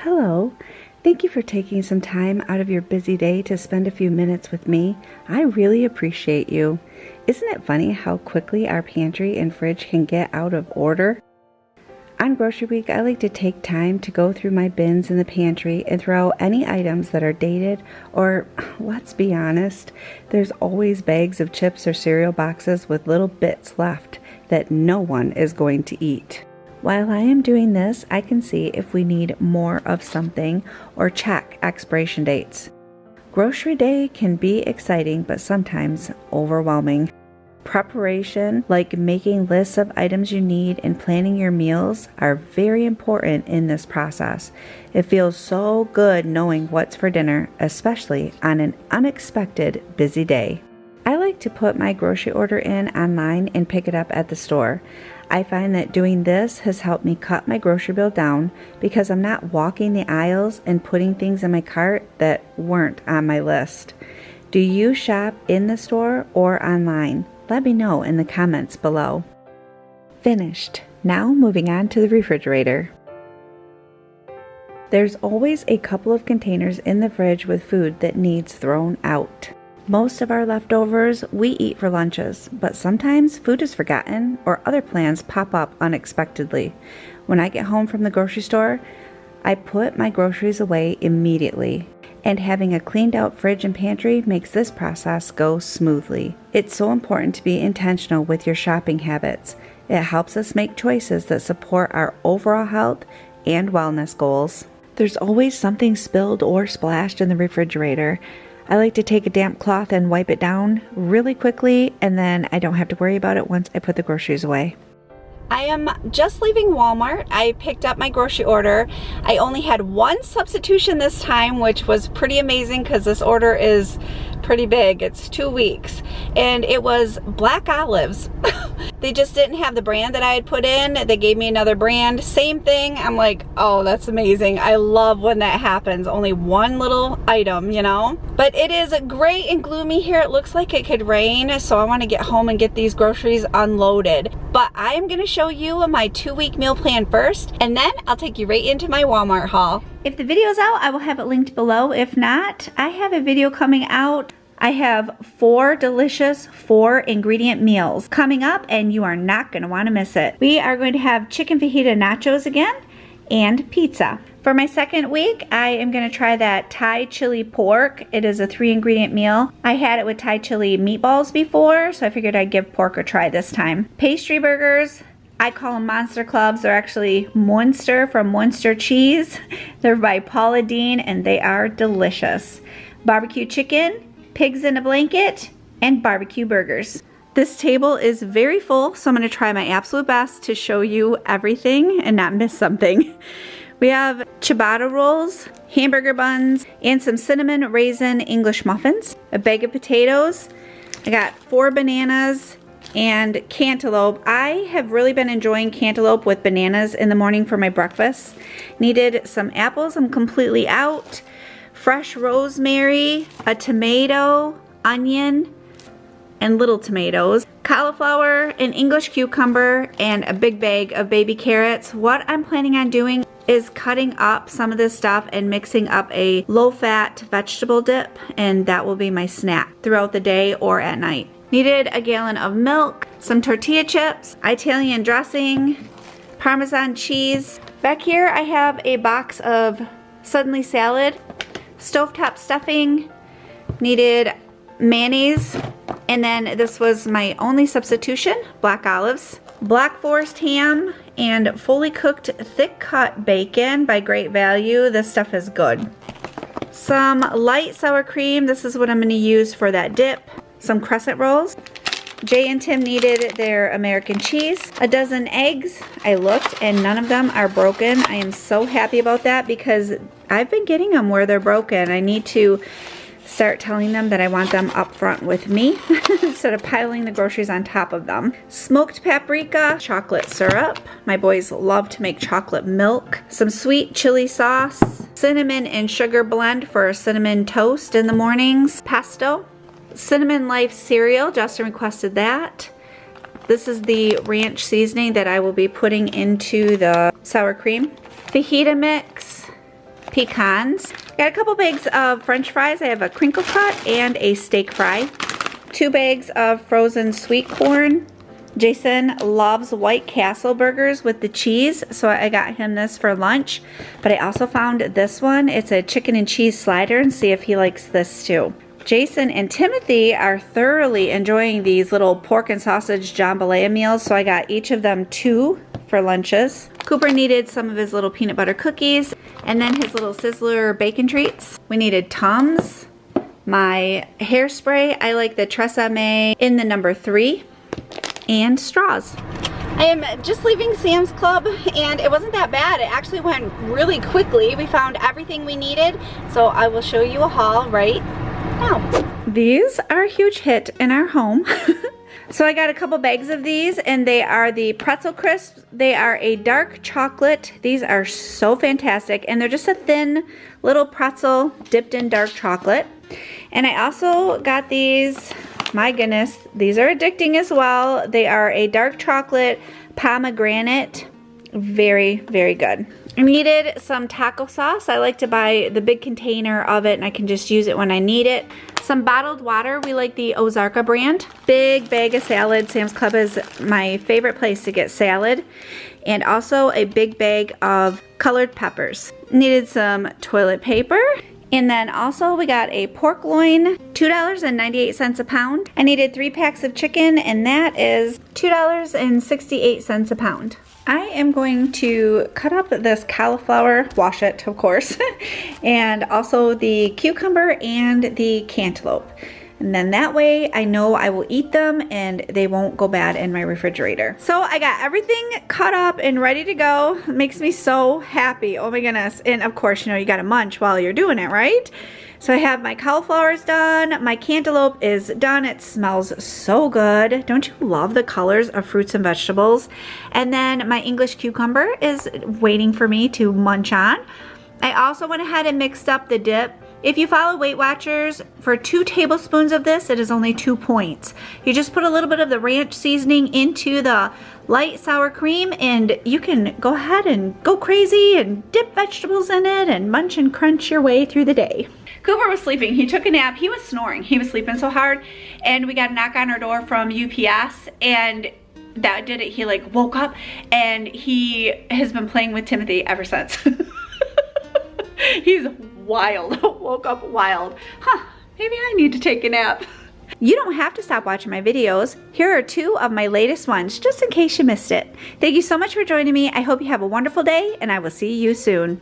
Hello. Thank you for taking some time out of your busy day to spend a few minutes with me. I really appreciate you. Isn't it funny how quickly our pantry and fridge can get out of order? On grocery week, I like to take time to go through my bins in the pantry and throw out any items that are dated, or let's be honest, there's always bags of chips or cereal boxes with little bits left that no one is going to eat. While I am doing this, I can see if we need more of something or check expiration dates. Grocery day can be exciting, but sometimes overwhelming. Preparation, like making lists of items you need and planning your meals, are very important in this process. It feels so good knowing what's for dinner, especially on an unexpected busy day. I like to put my grocery order in online and pick it up at the store. I find that doing this has helped me cut my grocery bill down because I'm not walking the aisles and putting things in my cart that weren't on my list. Do you shop in the store or online? Let me know in the comments below. Finished. Now moving on to the refrigerator. There's always a couple of containers in the fridge with food that needs thrown out. Most of our leftovers we eat for lunches, but sometimes food is forgotten or other plans pop up unexpectedly. When I get home from the grocery store, I put my groceries away immediately. And having a cleaned out fridge and pantry makes this process go smoothly. It's so important to be intentional with your shopping habits. It helps us make choices that support our overall health and wellness goals. There's always something spilled or splashed in the refrigerator. I like to take a damp cloth and wipe it down really quickly, and then I don't have to worry about it once I put the groceries away. I am just leaving Walmart. I picked up my grocery order. I only had one substitution this time, which was pretty amazing because this order is pretty big. It's 2 weeks. And it was black olives. They just didn't have the brand that I had put in. They gave me another brand. Same thing. I'm like, oh, that's amazing. I love when that happens. Only one little item, you know? But it is gray and gloomy here. It looks like it could rain. So I want to get home and get these groceries unloaded. But I am going to show you my 2-week meal plan first, and then I'll take you right into my Walmart haul. If the video's out, I will have it linked below. If not, I have a video coming out. I have 4 delicious 4-ingredient meals coming up, and you are not going to want to miss it. We are going to have chicken fajita nachos again and pizza. For my second week, I am going to try that Thai chili pork. It is a 3-ingredient meal. I had it with Thai chili meatballs before, so I figured I'd give pork a try this time. Pastry burgers. I call them Monster Clubs. They're actually Munster from Munster cheese. They're by Paula Deen, and they are delicious. Barbecue chicken, pigs in a blanket, and barbecue burgers. This table is very full, so I'm going to try my absolute best to show you everything and not miss something. We have ciabatta rolls, hamburger buns, and some cinnamon raisin English muffins, a bag of potatoes. I got 4 bananas and cantaloupe. I have really been enjoying cantaloupe with bananas in the morning for my breakfast. Needed some apples. I'm completely out. Fresh rosemary, a tomato, onion, and little tomatoes, cauliflower, an English cucumber, and a big bag of baby carrots. What I'm planning on doing is cutting up some of this stuff and mixing up a low-fat vegetable dip, and that will be my snack throughout the day or at night. Needed a gallon of milk, some tortilla chips, Italian dressing, Parmesan cheese. Back here I have a box of Suddenly salad, stovetop stuffing, needed mayonnaise, and then this was my only substitution, black olives, Black Forest ham, and fully cooked thick cut bacon by Great Value. This stuff is good. Some light sour cream. This is what I'm going to use for that dip. Some crescent rolls. Jay and Tim needed their American cheese. A dozen eggs. I looked and none of them are broken. I am so happy about that because I've been getting them where they're broken. I need to start telling them that I want them up front with me instead of piling the groceries on top of them. Smoked paprika, chocolate syrup. My boys love to make chocolate milk. Some sweet chili sauce. Cinnamon and sugar blend for cinnamon toast in the mornings. Pesto. Cinnamon Life cereal, Justin requested that. This is the ranch seasoning that I will be putting into the sour cream. Fajita mix, pecans. Got a couple bags of French fries. I have a crinkle cut and a steak fry. 2 bags of frozen sweet corn. Jason loves White Castle burgers with the cheese, so I got him this for lunch. But I also found this one. It's a chicken and cheese slider, and see if he likes this too. Jason and Timothy are thoroughly enjoying these little pork and sausage jambalaya meals, so I got each of them 2 for lunches. Cooper needed some of his little peanut butter cookies, and then his little Sizzler bacon treats. We needed Tums. My hairspray, I like the Tresemme in the number 3. And straws. I am just leaving Sam's Club, and it wasn't that bad. It actually went really quickly. We found everything we needed, so I will show you a haul right now. These are a huge hit in our home. So I got a couple bags of these, and they are the pretzel crisps. They are a dark chocolate. These are so fantastic, and they're just a thin little pretzel dipped in dark chocolate. And I also got these. My goodness, these are addicting as well. They are a dark chocolate pomegranate. Very, very good. I needed some taco sauce. I like to buy the big container of it, and I can just use it when I need it. Some bottled water. We like the Ozarka brand. Big bag of salad. Sam's Club is my favorite place to get salad. And also a big bag of colored peppers. Needed some toilet paper. And then also we got a pork loin, $2.98 a pound. I needed 3 packs of chicken, and that is $2.68 a pound. I am going to cut up this cauliflower, wash it of course, and also the cucumber and the cantaloupe. And then that way I know I will eat them and they won't go bad in my refrigerator. So I got everything cut up and ready to go. It makes me so happy. Oh my goodness. And of course, you know, you gotta munch while you're doing it, right? So I have my cauliflowers done. My cantaloupe is done. It smells so good. Don't you love the colors of fruits and vegetables? And then my English cucumber is waiting for me to munch on. I also went ahead and mixed up the dip. If you follow Weight Watchers, for 2 tablespoons of this, it is only 2 points. You just put a little bit of the ranch seasoning into the light sour cream, and you can go ahead and go crazy and dip vegetables in it and munch and crunch your way through the day. Cooper was sleeping. He took a nap. He was snoring. He was sleeping so hard, and we got a knock on our door from UPS, and that did it. He like woke up, and he has been playing with Timothy ever since. He's wild. Woke up wild. Huh, maybe I need to take a nap. You don't have to stop watching my videos. Here are 2 of my latest ones, just in case you missed it. Thank you so much for joining me. I hope you have a wonderful day, and I will see you soon.